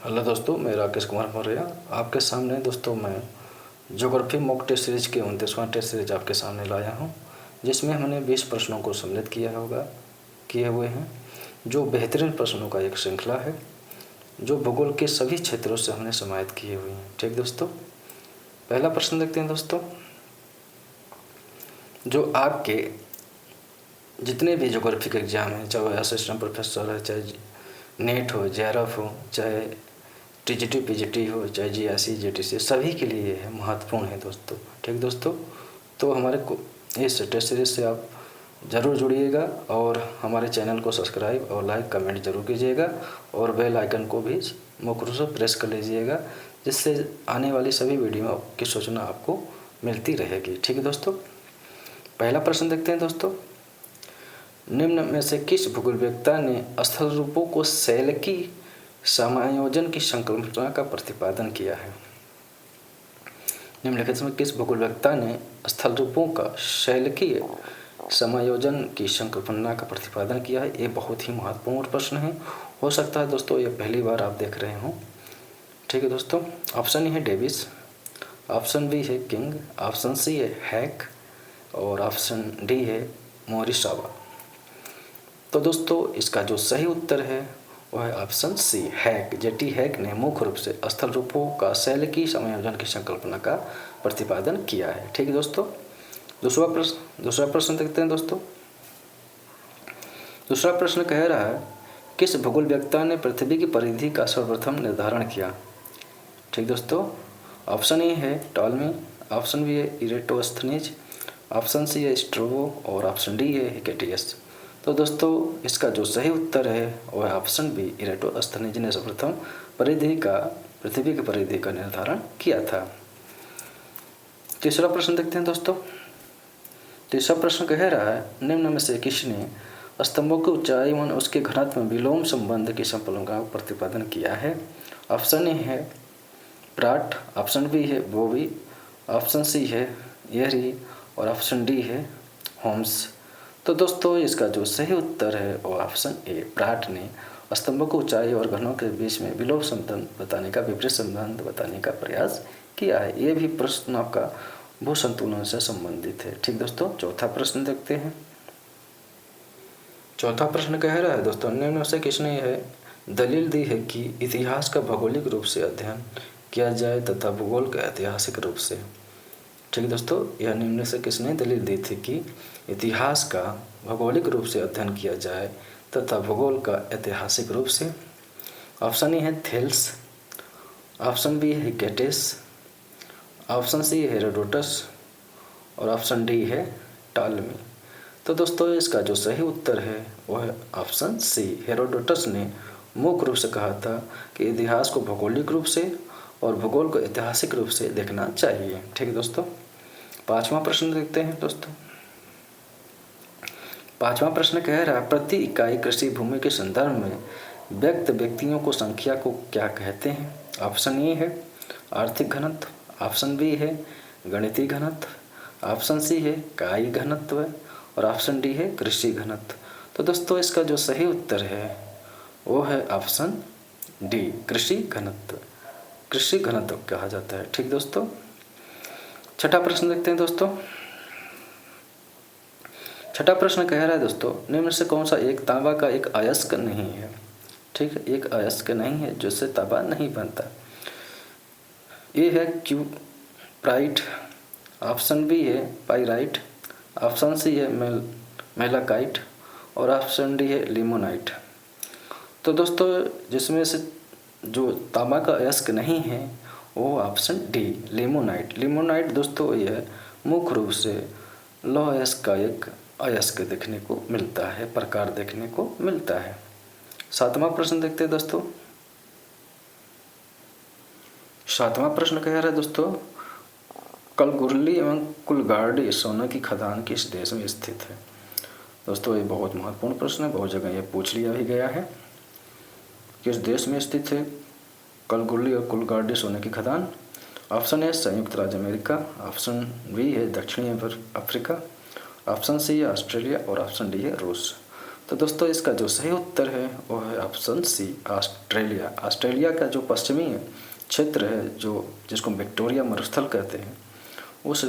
Hello दोस्तों, मैं राकेश कुमार मौर्य आपके सामने दोस्तों मैं ज्योग्राफी मॉक टेस्ट सीरीज के 29वां टेस्ट सीरीज आपके सामने लाया हूं, जिसमें हमने 20 प्रश्नों को सम्मिलित किए हुए हैं, जो बेहतरीन प्रश्नों का एक श्रृंखला है, जो भूगोल के सभी क्षेत्रों से हमने समाहित किए हुए हैं। ठीक दोस्तों, पहला प्रश्न देखते हैं दोस्तों। जो आपके जितने भी ज्योग्राफी के एग्जाम हैं, चाहे असिस्टेंट प्रोफेसर है, चाहे नेट हो, जेआरएफ हो, चाहे टीजीटी पीजीटी हो, चाहे जीआईसी जीटीसी, सभी के लिए है महत्वपूर्ण है दोस्तों। ठीक दोस्तों, तो हमारे को इस टेस्ट सीरीज से आप ज़रूर जुड़िएगा और हमारे चैनल को सब्सक्राइब और लाइक कमेंट जरूर कीजिएगा और बेल आइकन को भी मुख्य रूप से प्रेस कर लीजिएगा, जिससे आने वाली सभी वीडियो की सूचना आपको मिलती रहेगी। ठीक है दोस्तों, पहला प्रश्न देखते हैं दोस्तों। निम्न में से किस भूगोलवेत्ता ने स्थल रूपों को शैल की समायोजन की संकल्पना का प्रतिपादन किया है? निम्नलिखित में किस भूगोलवेत्ता ने स्थल रूपों का शैलकीय समायोजन की संकल्पना का प्रतिपादन किया है? ये बहुत ही महत्वपूर्ण प्रश्न है। हो सकता है दोस्तों ये पहली बार आप देख रहे हो। ठीक है दोस्तों, ऑप्शन ए है डेविस, ऑप्शन बी है किंग, ऑप्शन सी है हैक और ऑप्शन डी है मोरिसावा। तो दोस्तों इसका जो सही उत्तर है वह है option C hack. JT hack ने मुख्य रूप से स्थल रूपों का शैलकीय समायोजन की संकल्पना का प्रतिपादन किया है। ठीक है दोस्तों, दूसरा प्रश्न देखते हैं दोस्तों। दूसरा प्रश्न कह रहा है, किस भूगोलवेत्ता ने पृथ्वी की परिधि का सर्वप्रथम निर्धारण किया? ठीक दोस्तों, ऑप्शन ए है टॉलमी, ऑप्शन बी है इरेटोस्थनीज, ऑप्शन सी है स्ट्रोबो और ऑप्शन डी है हिकेटियस। तो दोस्तों इसका जो सही उत्तर है वह ऑप्शन बी इरेटोस्थनीज ने सर्वप्रथम पृथ्वी की परिधि का निर्धारण किया था। तीसरा प्रश्न देखते हैं दोस्तों। तीसरा प्रश्न कह रहा है, निम्न में से किसने स्तंभों की ऊंचाई व उसके घनत्व में विलोम संबंध की संकल्पना का प्रतिपादन किया है? ऑप्शन ए है प्राट, ऑप्शन बी है बोवी, ऑप्शन सी है येरी और ऑप्शन डी है होम्स। तो दोस्तों इसका जो सही उत्तर है वो ऑप्शन ए प्राट ने स्तंभों की ऊंचाई और घनों के बीच में विलोम संबंध बताने का विपरीत संबंध बताने का प्रयास किया है। ये भी प्रश्न आपका भू संतुलन से संबंधित है। ठीक दोस्तों, चौथा प्रश्न देखते हैं। चौथा प्रश्न कह रहा है दोस्तों, निम्न से किसने यह दलील दी है कि इतिहास का भौगोलिक रूप से अध्ययन किया जाए तथा भूगोल का ऐतिहासिक रूप से? ठीक दोस्तों, यह निम्न से किसने दलील दी थी कि इतिहास का भौगोलिक रूप से अध्ययन किया जाए तथा भूगोल का ऐतिहासिक रूप से? ऑप्शन ए है थेल्स, ऑप्शन बी है हिकेटियस, ऑप्शन सी है हेरोडोटस और ऑप्शन डी है टॉलमी। तो दोस्तों इसका जो सही उत्तर है वह है ऑप्शन सी हेरोडोटस ने मुख्य रूप से कहा था कि इतिहास को भौगोलिक रूप से और भूगोल को ऐतिहासिक रूप से देखना चाहिए। ठीक है दोस्तों, पांचवा प्रश्न देखते हैं दोस्तों। पांचवा प्रश्न कह रहा है, प्रति इकाई कृषि भूमि के संदर्भ में व्यक्तियों को संख्या को क्या कहते हैं? ऑप्शन ए है आर्थिक घनत्व, ऑप्शन बी है गणितीय घनत्व, ऑप्शन सी है कायी घनत्व और ऑप्शन डी है कृषि घनत्व। तो दोस्तों इसका जो सही उत्तर है वो है ऑप्शन डी कृषि घनत्व। कृषि घनत्व कहा जाता है। ठीक दोस्तों, छठा प्रश्न देखते हैं दोस्तों। छठा प्रश्न कह रहा है दोस्तों, निम्न से कौन सा एक तांबा का एक अयस्क नहीं है? ठीक है, एक अयस्क नहीं है जिससे तांबा नहीं बनता। ये है क्यूप्राइट, ऑप्शन बी है पाइराइट, ऑप्शन सी है मेलाकाइट और ऑप्शन डी है लिमोनाइट। तो दोस्तों जिसमें से जो तांबा का अयस्क नहीं है वो ऑप्शन डी लिमोनाइट। लिमोनाइट दोस्तों यह मुख्य रूप से लौह अयस्क का एक अयस्क देखने को मिलता है, प्रकार देखने को मिलता है। सातवां प्रश्न देखते हैं दोस्तों। सातवां प्रश्न कह रहा है दोस्तों, कलगुर्ली एवं कुलगार्डी सोने की खदान किस देश में स्थित है? दोस्तों ये बहुत महत्वपूर्ण प्रश्न है, बहुत जगह ये पूछ लिया भी गया है। किस देश में स्थित है कलगुर्ली और कुलगार्डी सोने की खदान? ऑप्शन ए संयुक्त राज्य अमेरिका, ऑप्शन बी है दक्षिणी अफ्रीका, ऑप्शन सी है ऑस्ट्रेलिया और ऑप्शन डी है रूस। तो दोस्तों इसका जो सही उत्तर है वो है ऑप्शन सी, ऑस्ट्रेलिया। ऑस्ट्रेलिया का जो पश्चिमी क्षेत्र है, जो जिसको विक्टोरिया मरुस्थल कहते हैं, उस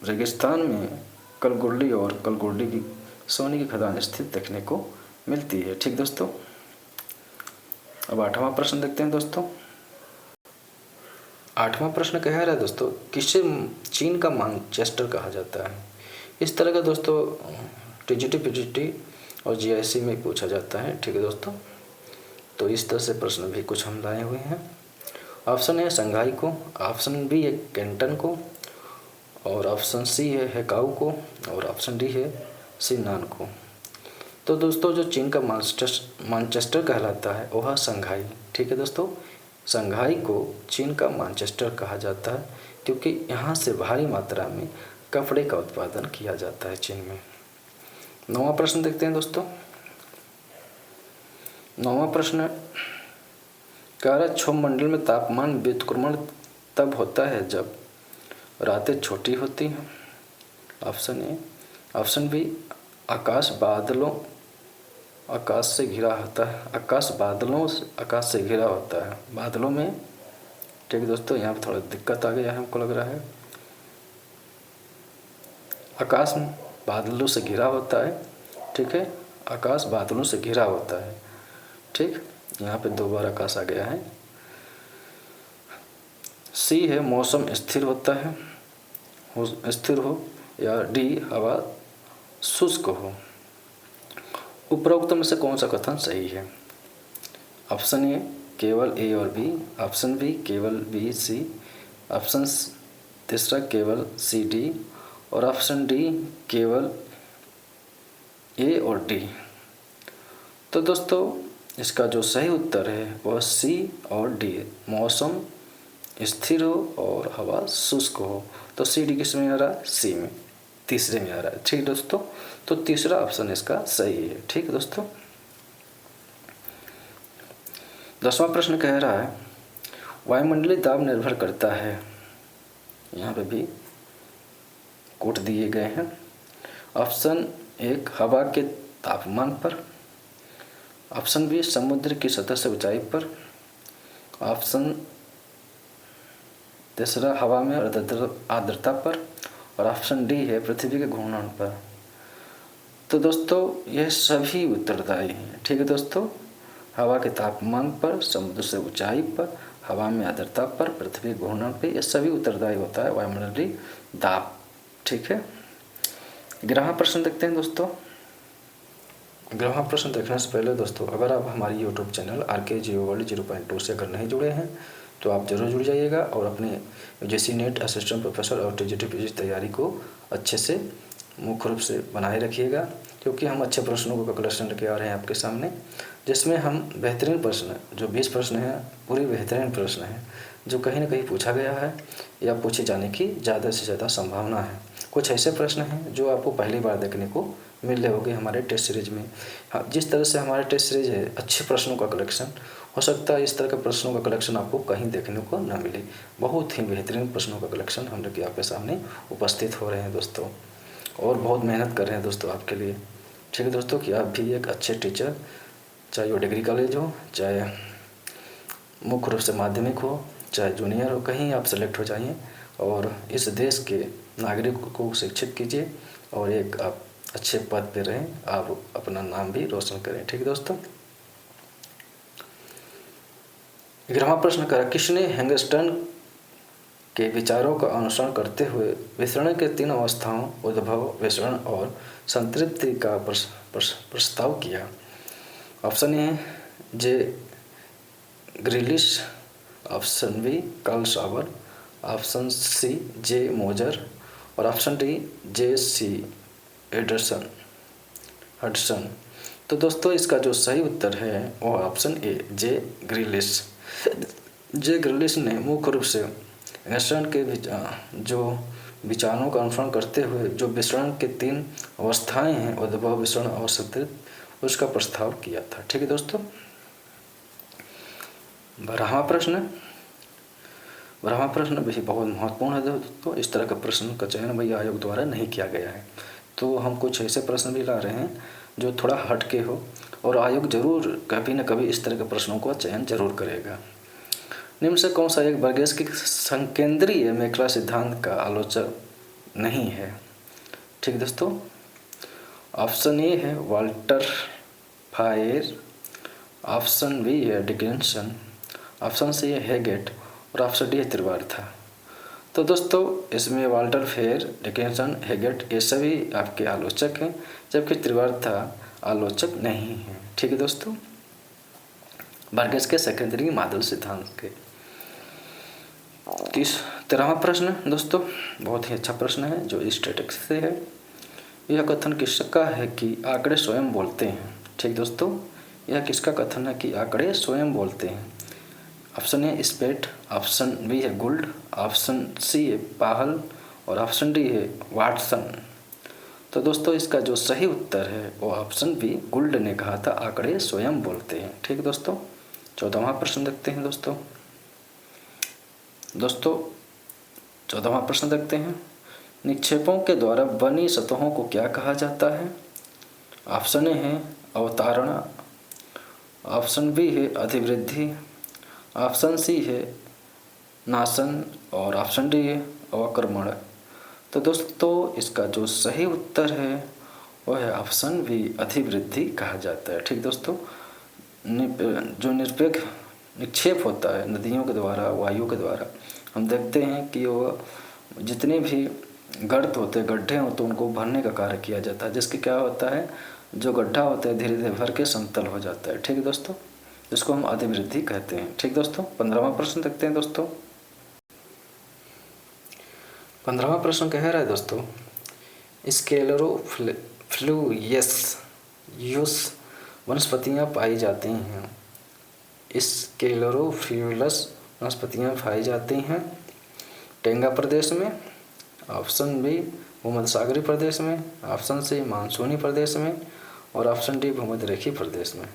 रेगिस्तान में कलगुर्डी और कलगुर्डी की सोने की खदान स्थित देखने को मिलती है। ठीक दोस्तों, अब 8वां प्रश्न देखते हैं दोस्तों। 8वां प्रश्न कह रहा है दोस्तों, किसे चीन का मैनचेस्टर कहा जाता है? इस तरह का दोस्तों टीजीटी, पीजीटी और जीआईसी में पूछा जाता है। ठीक है दोस्तों, तो इस तरह से प्रश्न भी कुछ हम लाए हुए हैं। ऑप्शन ए शंघाई को, ऑप्शन बी है कैंटन को, और ऑप्शन सी है हैकाऊ को, और ऑप्शन डी है सिन्नान को। तो दोस्तों जो चीन का मैनचेस्टर कहलाता है वह शंघाई। ठीक है दोस्तों, शंघाई को चीन का मैनचेस्टर कहा जाता है क्योंकि यहाँ से भारी मात्रा में कपड़े का उत्पादन किया जाता है चीन में। 9वां प्रश्न देखते हैं दोस्तों। 9वां प्रश्न कह रहा है, क्षोभमंडल में तापमान व्युत्क्रमण तब होता है जब रातें छोटी होती हैं। ऑप्शन ए, ऑप्शन बी आकाश से घिरा होता है, आकाश से घिरा होता है बादलों में। ठीक है दोस्तों, यहाँ पर थोड़ा दिक्कत आ गया है, हमको लग रहा है। आकाश बादलों से घिरा होता है। ठीक है, आकाश बादलों से घिरा होता है। ठीक, यहाँ पे 2 बार आकाश आ गया है। सी है मौसम स्थिर होता है, स्थिर हो, या डी हवा शुष्क हो। उपरोक्त में से कौन सा कथन सही है? ऑप्शन ए केवल ए और बी, ऑप्शन बी केवल बी सी, ऑप्शन तीसरा केवल सी डी, और ऑप्शन डी केवल ए और डी। तो दोस्तों इसका जो सही उत्तर है वह सी और डी, मौसम स्थिर हो और हवा शुष्क हो। तो सी डी किस में आ रहा है? सी में, तीसरे में आ रहा है। ठीक दोस्तों, तो तीसरा ऑप्शन इसका सही है। ठीक है दोस्तों, 10वां प्रश्न कह रहा है, वायुमंडलीय दाब निर्भर करता है, यहाँ पे भी कोट दिए गए हैं। ऑप्शन 1 हवा के तापमान पर, ऑप्शन बी समुद्र की सतह से ऊंचाई पर, ऑप्शन तीसरा हवा में आर्द्रता पर, और ऑप्शन डी है पृथ्वी के घूर्णन पर। तो दोस्तों यह सभी उत्तरदायी हैं। ठीक है दोस्तों, हवा के तापमान पर, समुद्र से ऊंचाई पर, हवा में आर्द्रता पर, पृथ्वी घूर्णन पर, यह सभी उत्तरदायी होता है वायुमंडलीय दाब। ठीक है, 11वां प्रश्न देखते हैं दोस्तों। 11वां प्रश्न देखने से पहले दोस्तों, अगर आप हमारी YouTube channel RK Geo World 0.2 से अगर नहीं जुड़े हैं तो आप जरूर जुड़ जाइएगा और अपने UGC नेट असिस्टेंट प्रोफेसर और TGT PG तैयारी को अच्छे से मुख्य रूप से बनाए रखिएगा, क्योंकि हम अच्छे प्रश्नों का कलेक्शन लेके आ रहे हैं आपके सामने, जिसमें हम बेहतरीन प्रश्न, जो 20 प्रश्न हैं पूरे बेहतरीन प्रश्न हैं, जो कहीं ना कहीं पूछा गया है या पूछे जाने की ज़्यादा से ज़्यादा संभावना है। कुछ ऐसे प्रश्न हैं जो आपको पहली बार देखने को मिल रहे होंगे हमारे टेस्ट सीरीज में। हाँ, जिस तरह से हमारे टेस्ट सीरीज है अच्छे प्रश्नों का कलेक्शन, हो सकता है इस तरह के प्रश्नों का कलेक्शन आपको कहीं देखने को न मिले। बहुत ही बेहतरीन प्रश्नों का कलेक्शन हम लोग आपके सामने उपस्थित हो रहे हैं दोस्तों, और बहुत मेहनत कर रहे हैं दोस्तों आपके लिए। ठीक है दोस्तों, कि आप भी एक अच्छे टीचर, चाहे वो डिग्री कॉलेज हो, चाहे मुख्य रूप से माध्यमिक हो, चाहे जूनियर हो, कहीं आप सेलेक्ट हो जाइए और इस देश के नागरिक को शिक्षित कीजिए और एक आप अच्छे पद पे रहें, आप अपना नाम भी रोशन करें। ठीक है दोस्तों, 11वां प्रश्न करा, किसने हैंगस्टन के विचारों का अनुसरण करते हुए विसरण के 3 अवस्थाओं उद्भव, विसरण और संतृप्ति का प्रस्ताव किया? Option A J Grillish, option B Carl Sauer, option C J Moser, और option D J C Hudson. तो दोस्तों इसका जो सही उत्तर है वो ऑप्शन ए जे ग्रिलिश। जे ग्रिलिश ने मुख्य रूप से हैंगस्टन के जो विचारों का अनुसरण करते हुए जो विसरण के 3 अवस्थाएं हैं, उद्भव, विसरण और संतृप्ति, उसका प्रस्ताव किया था। ठीक है दोस्तों, 12वां प्रश्न भी बहुत महत्वपूर्ण है दोस्तों। इस तरह का प्रश्न का चयन भैया आयोग द्वारा नहीं किया गया है, तो हम कुछ ऐसे प्रश्न भी ला रहे हैं जो थोड़ा हट के हो, और आयोग जरूर कभी न कभी इस तरह के प्रश्नों का चयन जरूर करेगा। निम्न से कौन सा एक वर्गेस के संकेंद्रीय मेखला सिद्धांत का आलोचक नहीं है? ठीक दोस्तों, ऑप्शन ए है वाल्टर फायर, ऑप्शन बी है डिकिंसन, ऑप्शन सी है हेगेट और ऑप्शन डी है त्रिवार्था। तो दोस्तों इसमें वाल्टर फेयर, डिकिंसन, हेगेट ये सभी आपके आलोचक हैं, जबकि त्रिवार्था आलोचक नहीं है। ठीक है दोस्तों, वर्गेस के सेकेंडरी मादल सिद्धांत के 13वां प्रश्न दोस्तों बहुत ही अच्छा प्रश्न है जो स्टैटिस्टिक्स से है। यह कथन किसका है कि आंकड़े स्वयं बोलते हैं? ठीक दोस्तों, यह किसका कथन है कि आंकड़े स्वयं बोलते हैं? ऑप्शन ए स्पेट, ऑप्शन बी है गुल्ड, ऑप्शन सी है पाहल और ऑप्शन डी है वाटसन। तो दोस्तों इसका जो सही उत्तर है वो ऑप्शन बी गुल्ड ने कहा था, आंकड़े स्वयं बोलते हैं। ठीक है दोस्तों, 14वां प्रश्न देखते हैं दोस्तों 14वां प्रश्न देखते हैं। निक्षेपों के द्वारा बनी सतहों को क्या कहा जाता है? ऑप्शन ए है अवतारणा, ऑप्शन बी है अधिवृद्धि, ऑप्शन सी है नाशन और ऑप्शन डी है अवक्रमण। तो दोस्तों इसका जो सही उत्तर है वह है ऑप्शन बी अधिवृद्धि कहा जाता है। ठीक दोस्तों, जो निरपेक्ष निक्षेप होता है नदियों के द्वारा, वायु के द्वारा, हम देखते हैं कि वो जितने भी गर्त होते, गड्ढे होते, उनको भरने का कार्य किया जाता है, जिसके क्या होता है जो गड्ढा होता है धीरे धीरे भर के समतल हो जाता है। ठीक है दोस्तों, जिसको हम अधिवृद्धि कहते हैं। ठीक दोस्तों, 15वां प्रश्न देखते हैं दोस्तों 15वां प्रश्न कह रहा है दोस्तों स्क्लेरोफ्लूयस वनस्पतियाँ पाई जाती हैं। स्क्लेरोफ्लूयस वनस्पतियाँ पाई जाती हैं टेंगा प्रदेश में, ऑप्शन बी भूमध्य सागरीय प्रदेश में, ऑप्शन सी मानसूनी प्रदेश में और ऑप्शन डी भूमध्य रेखीय प्रदेश में।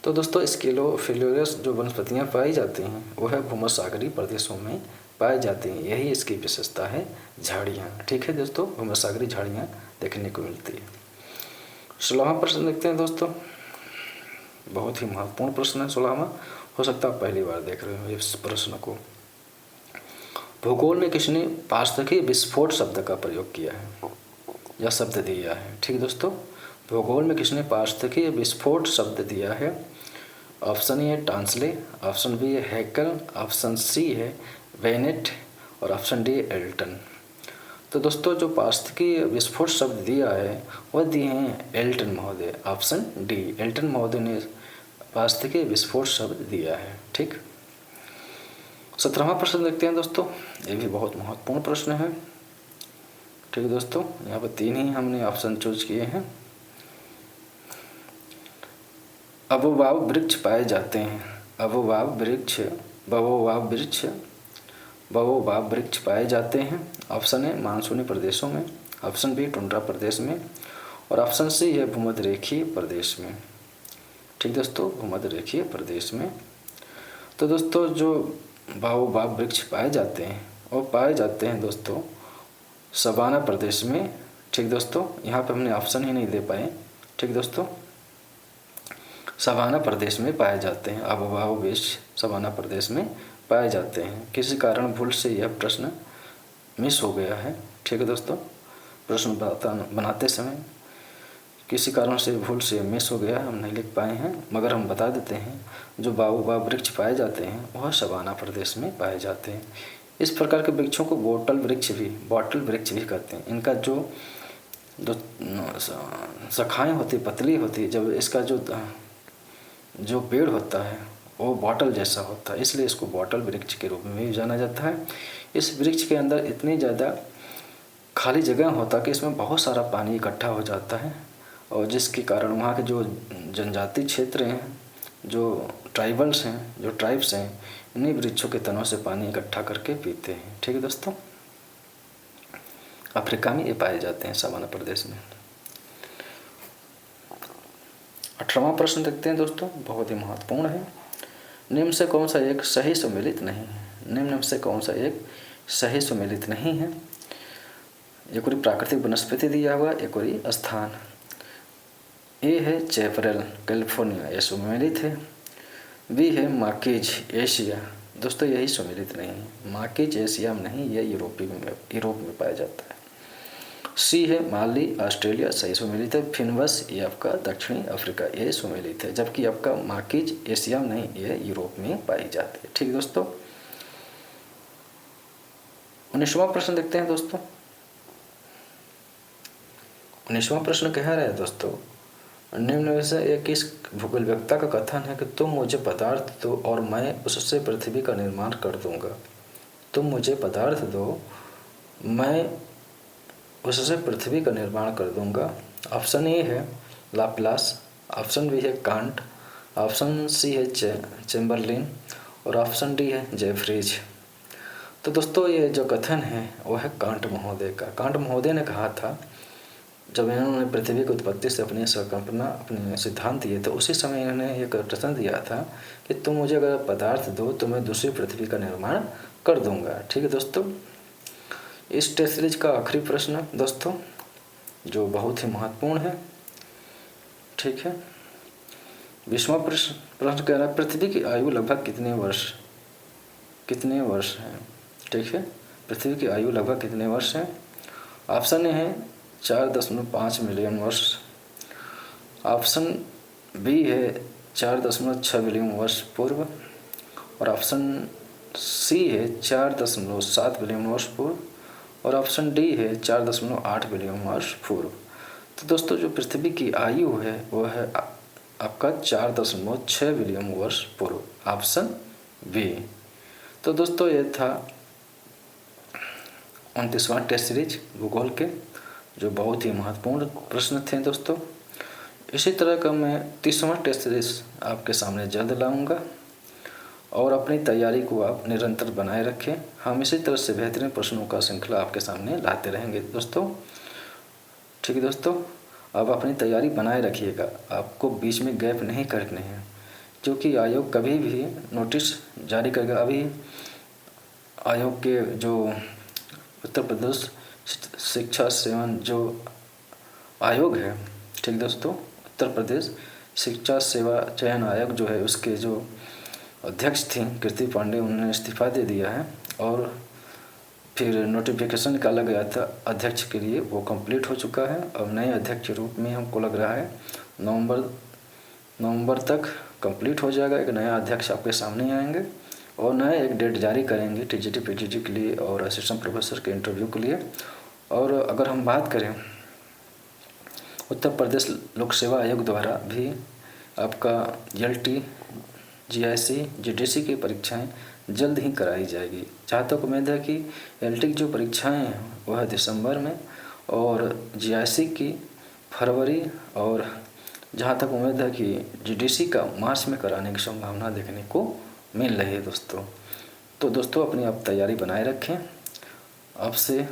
तो दोस्तों स्क्लेरोफ्लूयस जो वनस्पतियाँ पाई जाती हैं वो है भूमध्य सागरीय प्रदेशों में पाई जाती हैं, यही इसकी विशेषता है झाड़ियाँ। ठीक है दोस्तों, भूमध्य सागरीय झाड़ियाँ देखने को मिलती है। 16वां प्रश्न देखते हैं दोस्तों, बहुत ही महत्वपूर्ण प्रश्न है 16वां, हो सकता है पहली बार देख रहे हो इस प्रश्न को। भूगोल में किसने पारस्थितिक विस्फोट शब्द का प्रयोग किया है या शब्द दिया है? ठीक दोस्तों, भूगोल में किसने पारस्थितिक विस्फोट शब्द दिया है? ऑप्शन ए है टांसले, ऑप्शन बी है हैकल, ऑप्शन सी है वेनेट और ऑप्शन डी एल्टन। तो दोस्तों जो पारस्थितिक विस्फोट शब्द दिया है वह दिए हैं एल्टन महोदय, ऑप्शन डी एल्टन महोदय ने पारस्थितिक विस्फोट शब्द दिया है। ठीक, 17वां प्रश्न देखते हैं दोस्तों, ये भी बहुत महत्वपूर्ण प्रश्न है। ठीक है दोस्तों, यहाँ पर 3 ही हमने ऑप्शन चूज किए हैं। अबोबाव वृक्ष पाए जाते हैं, अबोबाव वृक्ष पाए जाते हैं। ऑप्शन ए मानसूनी प्रदेशों में, ऑप्शन बी टुंड्रा प्रदेश में और ऑप्शन सी है भूमध्य रेखीय प्रदेश में। ठीक दोस्तों, भूमध्य रेखीय प्रदेश में। तो दोस्तों जो बाओबाब वृक्ष पाए जाते हैं वो पाए जाते हैं दोस्तों सवाना प्रदेश में। ठीक दोस्तों, यहाँ पे हमने ऑप्शन ही नहीं दे पाए। ठीक दोस्तों, सवाना प्रदेश में पाए जाते हैं, अबोबाव वृक्ष सवाना प्रदेश में पाए जाते हैं। किसी कारण भूल से यह प्रश्न मिस हो गया है। ठीक है दोस्तों, प्रश्न बनाते समय किसी कारण से भूल से मिस हो गया, हम नहीं लिख पाए हैं, मगर हम बता देते हैं जो बाओबाब वृक्ष पाए जाते हैं वह सवाना प्रदेश में पाए जाते हैं। इस प्रकार के वृक्षों को बॉटल वृक्ष भी कहते हैं। इनका जो शाखाएँ होती पतली होती, जब इसका जो पेड़ होता है वो बॉटल जैसा होता है, इसलिए इसको बॉटल वृक्ष के रूप में भी जाना जाता है। इस वृक्ष के अंदर इतनी ज़्यादा खाली जगह होता है कि इसमें बहुत सारा पानी इकट्ठा हो जाता है, और जिसके कारण वहाँ के जो जनजाति क्षेत्र हैं, जो ट्राइबल्स हैं, जो ट्राइब्स हैं, इन्हीं वृक्षों के तनों से पानी इकट्ठा करके पीते हैं। ठीक है दोस्तों, अफ्रीका में ये पाए जाते हैं सवाना प्रदेश में। 18वां प्रश्न देखते हैं दोस्तों, बहुत ही महत्वपूर्ण है। निम्न से कौन सा एक सही सम्मिलित नहीं है? निम्न से कौन सा एक सही सम्मिलित नहीं है? एक और प्राकृतिक वनस्पति दिया हुआ, एक और स्थान। ए है चैपरल कैलिफोर्निया, ये सुमेलित है। बी है मार्किज एशिया, दोस्तों यही सुमेलित नहीं है, मार्किज एशिया में नहीं, यह यूरोप में पाया जाता है। सी है माली ऑस्ट्रेलिया, सही सुमेलित है। फिनबस ये आपका दक्षिणी अफ्रीका, ये सुमेलित है, जबकि आपका मार्किज एशिया में नहीं, ये यूरोप में पाई जाती है। ठीक दोस्तों, 19वां प्रश्न देखते हैं दोस्तों। 19वां प्रश्न कह रहा है दोस्तों, निम्न में से एक किस भूगोलवेत्ता का कथन है कि तुम मुझे पदार्थ दो और मैं उससे पृथ्वी का निर्माण कर दूंगा। तुम मुझे पदार्थ दो, मैं उससे पृथ्वी का निर्माण कर दूंगा। ऑप्शन ए है लाप्लास, ऑप्शन बी है कांट, ऑप्शन सी है चैम्बरलिन और ऑप्शन डी है जेफ्रीज। तो दोस्तों ये जो कथन है वो है कांट महोदय का। कांट महोदय ने कहा था, जब इन्होंने पृथ्वी की उत्पत्ति से अपनी संकल्पना, अपने सिद्धांत दिए, तो उसी समय इन्होंने एक प्रश्न दिया था कि तुम मुझे अगर पदार्थ दो तो मैं दूसरी पृथ्वी का निर्माण कर दूंगा। ठीक है दोस्तों, इस टेस्ट सीरीज का आखिरी प्रश्न दोस्तों, जो बहुत ही महत्वपूर्ण है। ठीक है, 20वां प्रश्न कह रहा है, पृथ्वी की आयु लगभग कितने वर्ष है। ठीक है, पृथ्वी की आयु लगभग कितने वर्ष है। ऑप्शन ए है 4.5 मिलियन वर्ष, ऑप्शन बी है 4.6 बिलियन वर्ष पूर्व और ऑप्शन सी है 4.7 बिलियन वर्ष पूर्व और ऑप्शन डी है 4.8 बिलियन वर्ष पूर्व। तो दोस्तों जो पृथ्वी की आयु है वो है आपका 4.6 बिलियन वर्ष पूर्व, ऑप्शन बी। तो दोस्तों ये था 29वां टेस्ट सीरीज भूगोल के, जो बहुत ही महत्वपूर्ण प्रश्न थे दोस्तों। इसी तरह का मैं 30वां टेस्ट सीरीज आपके सामने जल्द लाऊंगा और अपनी तैयारी को आप निरंतर बनाए रखें। हम इसी तरह से बेहतरीन प्रश्नों का श्रृंखला आपके सामने लाते रहेंगे दोस्तों। ठीक है दोस्तों, अब अपनी तैयारी बनाए रखिएगा, आपको बीच में गैप नहीं करने हैं, क्योंकि आयोग कभी भी नोटिस जारी करेगा। अभी आयोग के जो उत्तर प्रदेश शिक्षा सेवन जो आयोग है, ठीक दोस्तों, उत्तर प्रदेश शिक्षा सेवा चयन आयोग जो है, उसके जो अध्यक्ष थी कीर्ति पांडे, उन्होंने इस्तीफा दे दिया है और फिर नोटिफिकेशन निकाला गया था अध्यक्ष के लिए, वो कंप्लीट हो चुका है। अब नए अध्यक्ष के रूप में हमको लग रहा है नवंबर तक कंप्लीट हो जाएगा। एक नया अध्यक्ष आपके सामने आएंगे और नए एक डेट जारी करेंगे टीजीटी पीजीटी के लिए और असिस्टेंट प्रोफेसर के इंटरव्यू के लिए। और अगर हम बात करें उत्तर प्रदेश लोक सेवा आयोग द्वारा भी आपका LT GIC GDC की परीक्षाएं जल्द ही कराई जाएगी। जहाँ तक उम्मीद है कि LT की जो परीक्षाएं हैं वह दिसंबर में और GIC की फरवरी और जहाँ तक उम्मीद है कि GDC का मार्च में कराने की संभावना देखने को मिल रही है दोस्तों। तो दोस्तों अपनी आप तैयारी बनाए रखें। आपसे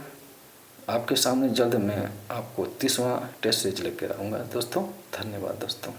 आपके सामने जल्द मैं आपको 30वां टेस्ट सीरीज लेकर आऊँगा दोस्तों। धन्यवाद दोस्तों।